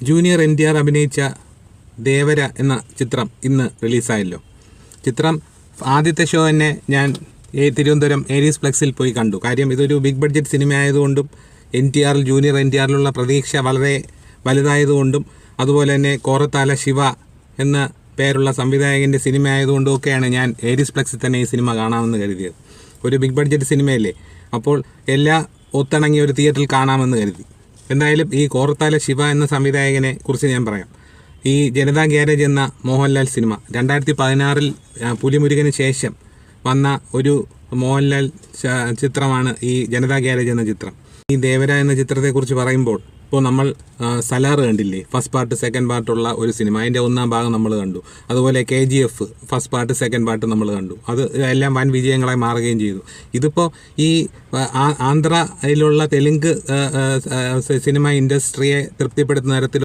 Junior NTR അഭിനയിച്ച ദേവര എന്ന ചിത്രം ഇന്ന് റിലീസായല്ലോ. ചിത്രം ആദ്യത്തെ ഷോ തന്നെ ഞാൻ തിരുവനന്തപുരം ഏരീസ് ഫ്ലെക്സിൽ പോയി കണ്ടു. കാര്യം ഇതൊരു ബിഗ് ബഡ്ജറ്റ് സിനിമ ആയതുകൊണ്ടും ജൂനിയർ NTRലുള്ള പ്രതീക്ഷ വളരെ വലുതായതുകൊണ്ടും അതുപോലെ തന്നെ കോറത്താല ശിവ എന്ന പേരുള്ള സംവിധായകൻ്റെ സിനിമ ആയതുകൊണ്ടും ഒക്കെയാണ് ഞാൻ ഏരീസ് ഫ്ലെക്സിൽ തന്നെ ഈ സിനിമ കാണാമെന്ന് കരുതിയത്. ഒരു ബിഗ് ബഡ്ജറ്റ് സിനിമയല്ലേ, അപ്പോൾ എല്ലാ ഒത്തിണങ്ങിയ ഒരു തിയേറ്ററിൽ കാണാമെന്ന് കരുതി. എന്തായാലും ഈ കോറത്താല ശിവ എന്ന സംവിധായകനെ കുറിച്ച് ഞാൻ പറയാം. ഈ ജനതാ ഗ്യാരേജ് എന്ന മോഹൻലാൽ സിനിമ 2016 പുലിമുരുകന് ശേഷം വന്ന ഒരു മോഹൻലാൽ ചിത്രമാണ് ഈ ജനതാ ഗ്യാരേജ് എന്ന ചിത്രം. ഈ ദേവര എന്ന ചിത്രത്തെക്കുറിച്ച് പറയുമ്പോൾ ഇപ്പോൾ നമ്മൾ സലാർ കണ്ടില്ലേ, ഫസ്റ്റ് പാർട്ട് സെക്കൻഡ് പാർട്ടുള്ള ഒരു സിനിമ, അതിൻ്റെ ഒന്നാം ഭാഗം നമ്മൾ കണ്ടു. അതുപോലെ KGF first part second part നമ്മൾ കണ്ടു. അത് എല്ലാം വൻ വിജയങ്ങളായി മാറുകയും ചെയ്തു. ഇതിപ്പോൾ ഈ ആന്ധ്രയിലുള്ള തെലുങ്ക് സിനിമ ഇൻഡസ്ട്രിയെ തൃപ്തിപ്പെടുത്തുന്ന തരത്തിൽ